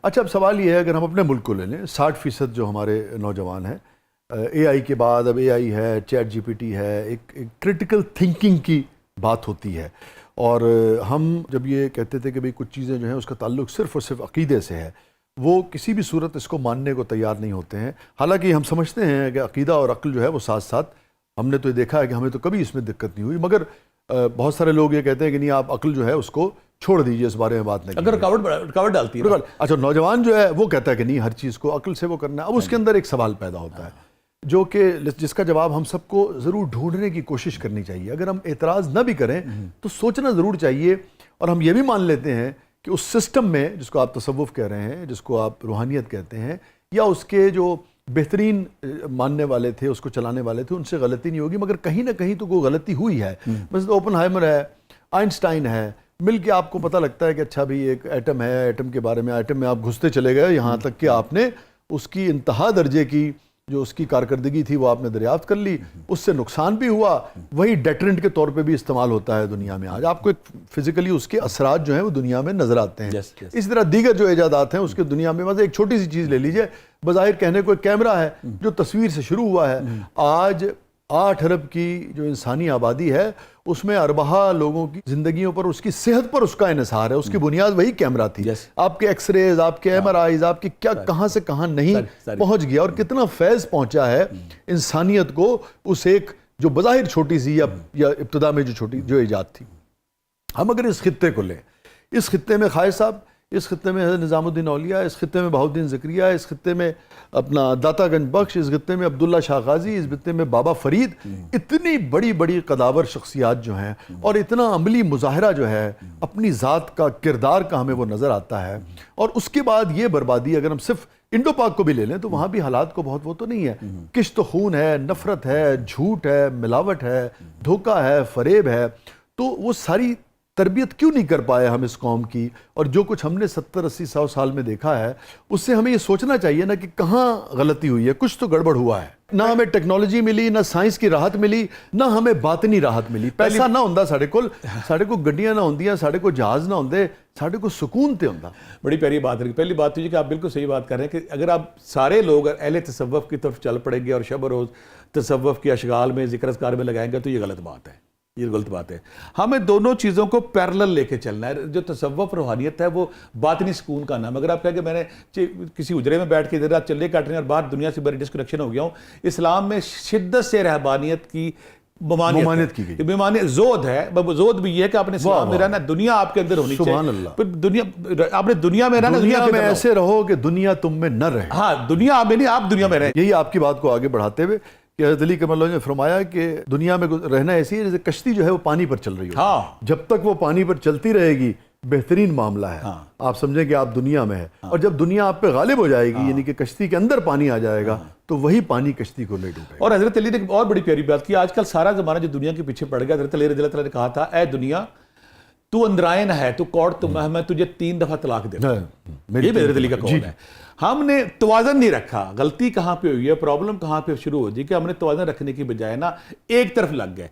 اچھا اب سوال یہ ہے اگر ہم اپنے ملک کو لے لیں 60% جو ہمارے نوجوان ہیں اے آئی کے بعد اب اے آئی ہے, چیٹ جی پی ٹی ہے, ایک کرٹیکل تھنکنگ کی بات ہوتی ہے. اور ہم جب یہ کہتے تھے کہ بھئی کچھ چیزیں جو ہیں اس کا تعلق صرف اور صرف عقیدے سے ہے, وہ کسی بھی صورت اس کو ماننے کو تیار نہیں ہوتے ہیں. حالانکہ ہم سمجھتے ہیں کہ عقیدہ اور عقل جو ہے وہ ساتھ ساتھ, ہم نے تو یہ دیکھا ہے کہ ہمیں تو کبھی اس میں دقت نہیں ہوئی, مگر بہت سارے لوگ یہ کہتے ہیں کہ نہیں آپ عقل جو ہے اس کو چھوڑ دیجئے, اس بارے میں بات نہیں, اگر رکاوٹ ڈالتی ہے. اچھا نوجوان جو ہے وہ کہتا ہے کہ نہیں ہر چیز کو عقل سے وہ کرنا ہے. اب اس کے اندر ایک سوال پیدا ہوتا ہے جو کہ جس کا جواب ہم سب کو ضرور ڈھونڈنے کی کوشش کرنی چاہیے. اگر ہم اعتراض نہ بھی کریں تو سوچنا ضرور چاہیے, اور ہم یہ بھی مان لیتے ہیں کہ اس سسٹم میں جس کو آپ تصوف کہہ رہے ہیں, جس کو آپ روحانیت کہتے ہیں, یا اس کے جو بہترین ماننے والے تھے, اس کو چلانے والے تھے, ان سے غلطی نہیں ہوگی, مگر کہیں نہ کہیں تو کوئی غلطی ہوئی ہے. مثلا اوپن ہائمر ہے, آئنسٹائن ہے, مل کے آپ کو پتہ لگتا ہے کہ اچھا بھی ایک ایٹم ہے, ایٹم کے بارے میں, ایٹم میں آپ گھستے چلے گئے یہاں تک کہ آپ نے اس کی انتہا درجے کی جو اس کی کارکردگی تھی وہ آپ نے دریافت کر لی. اس سے نقصان بھی ہوا, وہی ڈیٹرنٹ کے طور پہ بھی استعمال ہوتا ہے دنیا میں. آج آپ کو ایک فزیکلی اس کے اثرات جو ہیں وہ دنیا میں نظر آتے ہیں. اسی طرح دیگر جو ایجادات ہیں اس کے دنیا میں, مثلا ایک چھوٹی سی چیز لے لیجئے, بظاہر کہنے کو ایک کیمرہ ہے جو تصویر سے شروع ہوا ہے. آج 8 ارب کی جو انسانی آبادی ہے اس میں اربعہ لوگوں کی زندگیوں پر, اس کی صحت پر اس کا انحصار ہے. اس کی بنیاد وہی کیمرہ تھی. آپ کے ایکس ریز, آپ کے ایم آر آئیز, آپ کی کیا کہاں سے کہاں نہیں پہنچ گیا, اور کتنا فیض پہنچا ہے انسانیت کو اس ایک جو بظاہر چھوٹی سی یا ابتدا میں جو ایجاد تھی. ہم اگر اس خطے کو لیں, اس خطے میں خواجہ صاحب, اس خطے میں حضرت نظام الدین اولیاء, اس خطے میں بہاؤالدین زکریا, اس خطے میں اپنا داتا گنج بخش, اس خطے میں عبداللہ شاہ غازی, اس خطے میں بابا فرید, اتنی بڑی بڑی قداور شخصیات جو ہیں, اور اتنا عملی مظاہرہ جو ہے اپنی ذات کا, کردار کا ہمیں وہ نظر آتا ہے. اور اس کے بعد یہ بربادی, اگر ہم صرف انڈو پاک کو بھی لے لیں تو وہاں بھی حالات کو بہت وہ تو نہیں ہے. کشت و خون ہے, نفرت ہے, جھوٹ ہے, ملاوٹ ہے, دھوکہ ہے, فریب ہے. تو وہ ساری تربیت کیوں نہیں کر پائے ہم اس قوم کی, اور جو کچھ ہم نے 70-80-100 سال میں دیکھا ہے اس سے ہمیں یہ سوچنا چاہیے نا کہ کہاں غلطی ہوئی ہے. کچھ تو گڑبڑ ہوا ہے. نہ ہمیں ٹیکنالوجی ملی, نہ سائنس کی راحت ملی, نہ ہمیں باطنی راحت ملی. پیسہ نہ ہوندا ساڑے کو گڈیاں نہ ہوندیاں, ساڑے کو جہاز نہ ہوندے, ساڑے کو سکون تے ہوندا. بڑی پیاری بات ہے. پہلی بات تو یہ کہ آپ بالکل صحیح بات کر رہے ہیں کہ اگر آپ سارے لوگ اہل تصوف کی طرف چل پڑیں گے اور شب و روز تصوف کے اشغال میں, ذکر اذکار میں لگائیں گے تو یہ غلط بات ہے. یہ غلط بات ہے. ہمیں دونوں چیزوں کو پیرلل لے کے چلنا ہے. جو تصوف روحانیت ہے وہ باطنی سکون کا نام. اگر آپ کہیں کہ میں نے کسی اجرے میں بیٹھ کے ادھر چلے کاٹ رہے ہیں اور باہر دنیا سے بڑی ڈسکنیکشن ہو گیا ہوں, اسلام میں شدت سے رہبانیت کی ممانعت کی گئی. ممانعت زود ہے. زود بھی یہ ہے کہ آپ نے اسلام میں رہنا, دنیا آپ کے اندر ہونی چاہیے. سبحان اللہ. دنیا آپ نے دنیا میں رہنا, دنیا میں ایسے رہو کہ دنیا تم میں نہ رہے. ہاں دنیا میں نہیں, آپ دنیا میں رہیں. یہی آپ کی بات کو آگے بڑھاتے ہوئے کہ حضرت علی کرم اللہ نے فرمایا کہ دنیا میں رہنا ایسی ہے جیسے کشتی جو ہے وہ پانی پر چل رہی ہو. ہاں جب تک وہ پانی پر چلتی رہے گی بہترین معاملہ ہے. آپ سمجھیں کہ آپ دنیا میں ہیں, اور جب دنیا آپ پہ غالب ہو جائے گی, یعنی کہ کشتی کے اندر پانی آ جائے گا, تو وہی پانی کشتی کو لے ڈوبے گا. اور حضرت علی نے اور بڑی پیاری بات کی. آج کل سارا زمانہ جو دنیا کے پیچھے پڑ گیا, حضرت علی رضی اللہ تعالیٰ نے کہا تھا, اے دنیا تو اندرائن ہے, تو کوڑ تو میں تجھے 3 دفعہ طلاق دے. یہ حضرت علی کا قول ہے. ہم نے توازن نہیں رکھا. غلطی کہاں پہ ہوئی ہے, پرابلم کہاں پہ شروع ہو جی کہ ہم نے توازن رکھنے کی بجائے نا ایک طرف لگ گئے.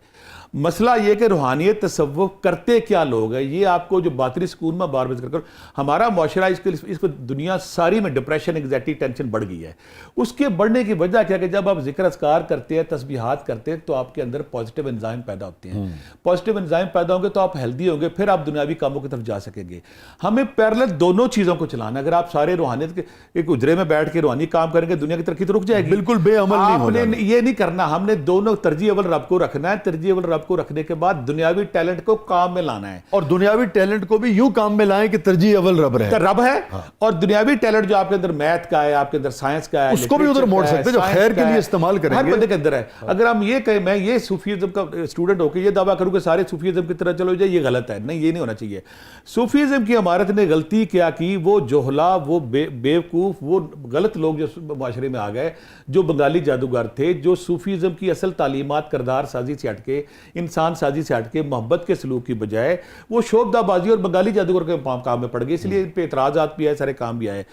مسئلہ یہ کہ روحانیت تصوف کرتے کیا لوگ ہیں, یہ آپ کو جو باطنی سکون میں بار بار ذکر کرو, ہمارا معاشرہ اس کو دنیا ساری میں ڈپریشن, انگزائٹی, ٹینشن بڑھ گئی ہے. اس کے بڑھنے کی وجہ کیا کہ جب آپ ذکر اذکار کرتے ہیں, تسبیحات کرتے ہیں, تو آپ کے اندر پازیٹیو انزائم پیدا ہوتے ہیں. پازیٹیو انزائم پیدا ہوں گے تو آپ ہیلدی ہوں گے, پھر آپ دنیاوی کاموں کی طرف جا سکیں گے. ہمیں پیرلل دونوں چیزوں کو چلانا. اگر آپ سارے روحانیت کے ایک اجرے میں بیٹھ کے روحانی کام کریں گے, دنیا کی ترقی تو رک جائے گی. بالکل بے عمل نہیں ہونا. آپ نے یہ نہیں کرنا. ہم نے دونوں ترجیح اول رب کو رکھنا ہے. ترجیح اول رب کو رکھنے کے بعد دنیاوی ٹیلنٹ کو کام میں لانا ہے, اور دنیاوی ٹیلنٹ کو بھی یوں کام میں لائیں کہ ترجیح اول رب رہے. رب ہے. اور دنیاوی ٹیلنٹ جو آپ کے اندر میتھ کا ہے, آپ کے اندر سائنس کا ہے, اس کو بھی ادھر موڑ سکتے ہیں جو خیر کے لیے استعمال کریں گے. ہر بندے کے اندر ہے. اگر ہم یہ کہیں میں یہ صوفیزم کا اسٹوڈنٹ ہو کے یہ دعویٰ کروں کہ سارے صوفیزم کی طرح چلو جائے, یہ غلط ہے. نہیں, یہ نہیں ہونا چاہیے. صوفیزم کی عمارت نے غلطی کیا کی, وہ جوہلا, وہ بیوقوف, وہ غلط لوگ جو معاشرے میں آ گئے, جو بنگالی جادوگر تھے, جو صوفیزم کی اصل تعلیمات کردار سازی سے ہٹ کے انسان سازی سے ہٹ کے محبت کے سلوک کی بجائے وہ شوبدہ بازی اور بنگالی جادوگر کے کام میں پڑ گئے، اس لیے ان پہ اعتراضات بھی آئے، سارے کام بھی آئے۔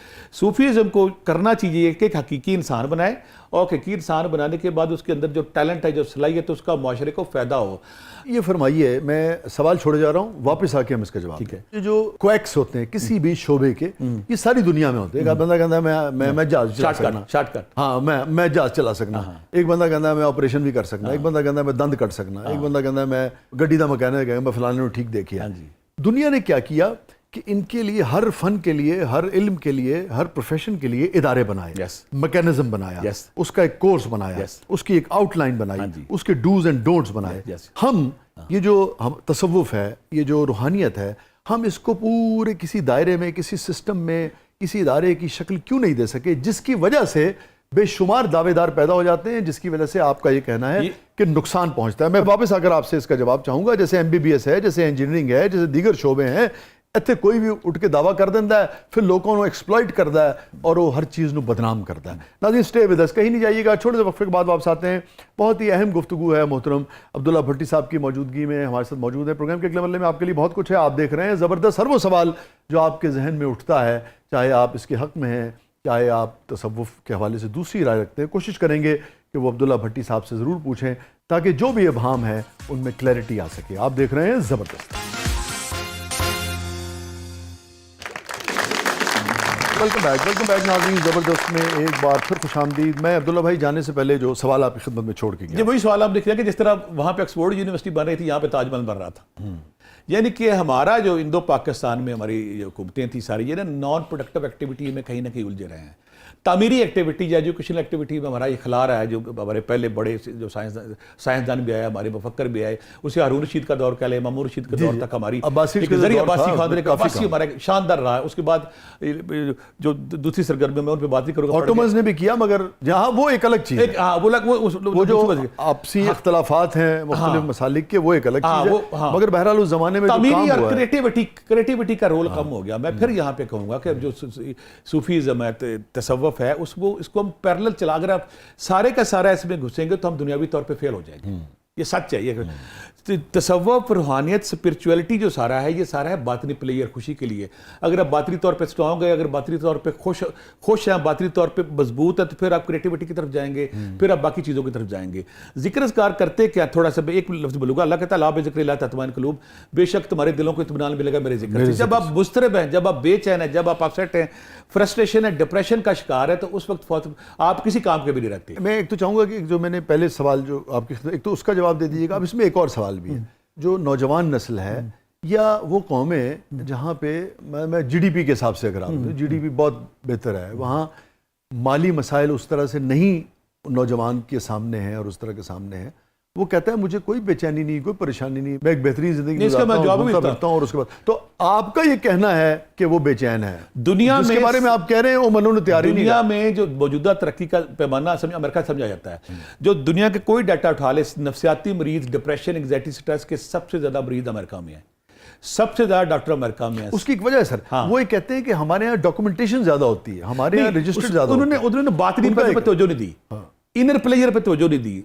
صوفیزم کو کرنا چاہیے کہ ایک حقیقی انسان بنائے، اور حقیقی انسان بنانے کے بعد اس کے اندر جو ٹیلنٹ ہے، جو صلاحیت ہے، اس کا معاشرے کو فائدہ ہو۔ یہ فرمائیے، میں سوال چھوڑے جا رہا ہوں، واپس آ کے ہم اس کا جواب دیں۔ یہ جو کویکس ہوتے ہیں کسی بھی شعبے کے، یہ ساری دنیا میں ہوتے ہیں۔ ایک بندہ کہتا ہے میں جہاز چلا سکنا، شارٹ کٹ، ہاں میں جہاز چلا سکنا، ایک بندہ کہتا ہے میں آپریشن بھی کر سکنا، ایک بندہ کہتا ہے میں دند کٹ سکنا، ایک بندہ کہتا ہے میں گڈی دا مکینک ہے، میں فلانے نے ٹھیک دیکھیا۔ دنیا نے کیا کیا کہ ان کے لیے، ہر فن کے لیے، ہر علم کے لیے، ہر پروفیشن کے لیے ادارے بنائے، میکینزم بنایا، اس کا ایک کورس بنایا، اس کی ایک آؤٹ لائن بنائی، اس کے ڈوز اینڈ ڈونٹس بنائے۔ ہم یہ جو تصوف ہے، یہ جو روحانیت ہے، ہم اس کو پورے کسی دائرے میں، کسی سسٹم میں، کسی ادارے کی شکل کیوں نہیں دے سکے، جس کی وجہ سے بے شمار دعوے دار پیدا ہو جاتے ہیں، جس کی وجہ سے آپ کا یہ کہنا ہے کہ نقصان پہنچتا ہے۔ میں واپس آ کر آپ سے اس کا جواب چاہوں گا، جیسے MBBS ہے، جیسے انجینئرنگ ہے، جیسے دیگر شعبے ہیں، اتنے کوئی بھی اٹھ کے دعویٰ کر دیتا ہے، پھر لوگوں کو ایکسپلائٹ کرتا ہے اور وہ ہر چیز نو بدنام کرتا ہے۔ ناظرین اسٹے ود اس، کہیں نہیں جائیے گا، چھوٹے سے وقفے کے بعد واپس آتے ہیں۔ بہت ہی اہم گفتگو ہے، محترم عبداللہ بھٹی صاحب کی موجودگی میں ہمارے ساتھ موجود ہیں۔ پروگرام کے اگلے مرحلے میں آپ کے لیے بہت کچھ ہے، آپ دیکھ رہے ہیں زبردست۔ ہر وہ سوال جو آپ کے ذہن میں اٹھتا ہے، چاہے آپ اس کے حق میں ہیں، چاہے آپ تصوف کے حوالے سے دوسری رائے رکھتے ہیں، کوشش کریں گے کہ وہ عبداللہ بھٹی صاحب سے ضرور پوچھیں تاکہ جو بھی ابہام ہے ان میں کلیئرٹی آ سکے۔ آپ دیکھ رہے ہیں زبردست۔ ویلکم بیک ناظرین، زبردست میں ایک بار پھر خوش آمدید۔ میں عبداللہ بھائی جانے سے پہلے جو سوال آپ کی خدمت میں چھوڑ کے گیا، یہ وہی سوال آپ دیکھ رہے ہیں کہ جس طرح وہاں پہ آکسفورڈ یونیورسٹی بن رہی تھی، یہاں پہ تاج محل بن رہا تھا۔ یعنی کہ ہمارا جو اندو پاکستان میں ہماری جو حکومتیں تھیں ساری، یہ نا نان پروڈکٹیو ایکٹیویٹی میں کہیں نہ کہیں الجھے رہے ہیں۔ تعمیری ایکٹیویٹی یا ایجوکیشنل ایکٹیویٹی میں ہمارا یہ خلا رہا ہے، جو ہمارے پہلے بڑے جو سائنسدان بھی آئے، ہمارے مفکر بھی آئے، اسے ہارون رشید کا دور کہہ لیں، مامون رشید کا دور تک ہماری عباسی خاندان عباسی ہمارا شاندار رہا ہے۔ اس کے بعد جو دوسری سرگرمیوں میں ان پہ بات نہیں کروں گا، آٹومنز نے بھی کیا، مگر جہاں وہ ایک الگ چیز ہے، وہ جو آپسی اختلافات ہیں مختلف مسالک کے، وہ ایک الگ چیز ہے، مگر بہرحال اس زمانے میں تعمیری اور کریٹیوٹی کا رول کم ہو گیا۔ میں پھر یہاں پہ کہوں گا کہ جو صوفیزم ہے، تصوف ہے، اس کو ہم پیرلل چلا، اگر آپ سارے کا سارا اس میں گھسیں گے تو ہم دنیاوی طور پہ فیل ہو جائیں گے۔ یہ سچ ہے۔ یہ تصوف، روحانیت، اسپرچویلٹی جو سارا ہے باطنی پلیئر خوشی کے لیے۔ اگر آپ باطنی طور پہ اسٹرانگ ہے، اگر باطنی طور پہ خوش ہیں، باطنی طور پہ مضبوط ہے، تو پھر آپ کریٹیوٹی کی طرف جائیں گے، پھر آپ باقی چیزوں کی طرف جائیں گے۔ ذکر اذکار کرتے کیا، تھوڑا سا ایک لفظ بولوں گا، اللہ کہتا ہے لا بذکر اللہ تطمئن القلوب، بے شک تمہارے دلوں کو اطمینان ملے گا میرے ذکر سے۔ جب آپ مضطرب ہیں، جب آپ بے چین ہیں، جب آپ اپسیٹ ہیں، فرسٹریشن ہے، ڈپریشن کا شکار ہے، تو اس وقت آپ کسی کام کے بھی نہیں رہتے۔ میں ایک تو چاہوں گا کہ جو میں نے پہلے سوال جو آپ کی، ایک تو اس کا جواب دے دیجیے گا، اب اس میں ایک اور سوال بھی ہے۔ جو نوجوان نسل ہے یا وہ قومیں جہاں پہ میں جی ڈی پی کے حساب سے اگر آپ جی ڈی پی بہت بہتر ہے، وہاں مالی مسائل اس طرح سے نہیں نوجوان کے سامنے ہیں اور اس طرح کے سامنے ہیں، وہ کہتا ہے مجھے کوئی بے چینی نہیں، کوئی پریشانی نہیں، میں ایک بہترین زندگی گزارتا ہوں، اور اس کے بعد تو آپ کا یہ کہنا ہے کہ وہ بے چین ہے دنیا میں، جس کے بارے میں آپ کہہ رہے ہیں وہ منوں نے تیاری نہیں۔ دنیا میں جو موجودہ ترقی کا پیمانہ امریکہ سمجھا جاتا ہے، جو دنیا کے کوئی ڈیٹا اٹھا لے، نفسیاتی مریض، ڈپریشن، انگزائٹی، سٹریس کے سب سے زیادہ مریض امریکہ میں ہیں، سب سے زیادہ ڈاکٹر امریکہ میں ہیں۔ اس کی ایک وجہ ہے سر، وہ یہ کہتے ہیں کہ ہمارے یہاں ڈاکومنٹیشن زیادہ ہوتی ہے، ہمارے یہاں رجسٹر زیادہ ہوتا ہے۔ انہوں نے باطنی پہ توجہ نہیں دی، انر پلیئر پہ توجہ نہیں دی۔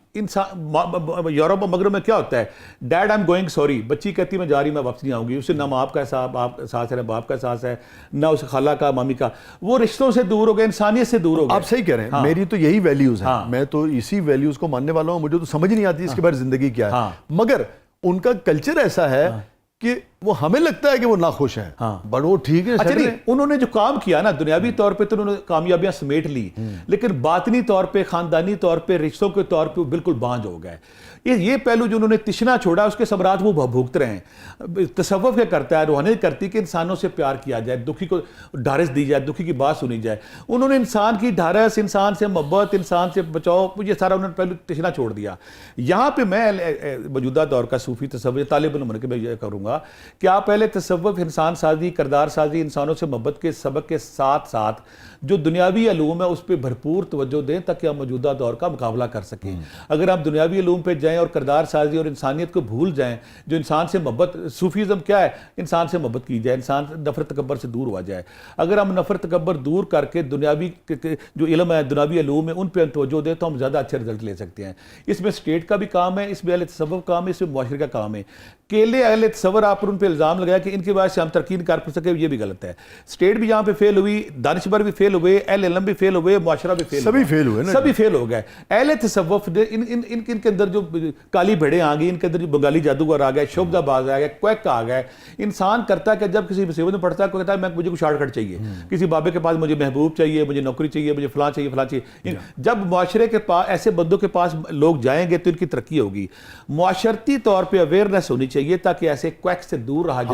یورپ اور مغرب میں کیا ہوتا ہے، dad I am going sorry, بچی کہتی ہے میں جا رہی، میں واپس نہیں آؤں گی، اسے نہ ماں کا احساس ہے، نہ باپ کا احساس ہے، نہ اس خالہ کا، مامی کا، وہ رشتوں سے دور ہو گئے، انسانیت سے دور ہو گئے۔ آپ صحیح کہہ رہے ہیں، میری تو یہی ویلیوز ہیں، میں تو اسی ویلیوز کو ماننے والا ہوں، مجھے تو سمجھ نہیں آتی اس کے بعد زندگی کیا ہے، مگر ان کا کلچر ایسا ہے کہ وہ ہمیں لگتا ہے کہ وہ ناخوش ہیں، بٹ وہ ٹھیک ہے۔ اچھا نہیں، انہوں نے جو کام کیا نا دنیاوی طور پہ تو انہوں نے کامیابیاں سمیٹ لی، لیکن باطنی طور پہ، خاندانی طور پہ، رشتوں کے طور پہ بالکل بانجھ ہو گئے۔ یہ پہلو جو انہوں نے تشنا چھوڑا، اس کے ثمرات وہ بھوگت رہے ہیں۔ تصوف کیا کرتا ہے، روحانیت کرتی ہے کہ انسانوں سے پیار کیا جائے، دکھی کو ڈھارس دی جائے، دکھی کی بات سنی جائے۔ انہوں نے انسان کی ڈھارس، انسان سے محبت، انسان سے بچاؤ، یہ سارا انہوں نے پہلو تشنا چھوڑ دیا۔ یہاں پہ میں موجودہ دور کا صوفی تصوف طالب علم کے میں یہ کروں گا کہ آپ پہلے تصوف، انسان سازی، کردار سازی، انسانوں سے محبت کے سبق کے ساتھ ساتھ جو دنیاوی علوم ہے اس پہ بھرپور توجہ دیں تاکہ آپ موجودہ دور کا مقابلہ کر سکیں۔ اگر آپ دنیاوی علوم پہ جائیں جائیں اور کردار سازی اور انسانیت کو بھول جائیں, جو انسان سے محبت, صوفیزم کیا ہے, انسان سے محبت کی جائے, انسان نفرت تکبر سے دور ہوا جائے. اگر ہم نفرت تکبر دور کر کے دنیاوی جو علم ہے, دنیاوی علوم ہے, ان پہ توجہ دیں تو ہم زیادہ اچھے رزلٹ لے سکتے ہیں. اس میں اسٹیٹ کا بھی کام ہے, اس میں اہل تصوف کام ہے, اس میں معاشرے کا کام ہے. کیلے اہل تصور آپ پر ان پہ الزام لگایا کہ ان کی وجہ سے ہم ترقی نہیں کر سکے, یہ بھی غلط ہے. اسٹیٹ بھی یہاں پہ فیل ہوئی, دانشور بھی فیل ہوئے, اہل علم بھی فیل ہوئے, معاشرہ بھی فیل, سبھی فیل ہوئے نا, سبھی فیل ہو گئے. اہل تصوف ان کے اندر جو کالی بھیڑیں آ گئی, ان کے اندر جو بنگالی جادوگر آ گئے, شوبدہ باز آ گئے, کویک آ گئے. انسان کرتا ہے کہ جب کسی مصیبت میں پڑتا ہے کوئی کہتا ہے مجھے کوئی شارٹ کٹ چاہیے, کسی بابے کے پاس مجھے محبوب چاہیے, مجھے نوکری چاہیے, مجھے فلاں چاہیے, فلاں چاہیے. جب معاشرے کے پاس ایسے بندوں کے پاس لوگ جائیں گے تو ان کی ترقی ہوگی. معاشرتی طور پہ اویئرنیس ہونی چاہیے تاکہ ایسے کویک سے دور رہا جائے.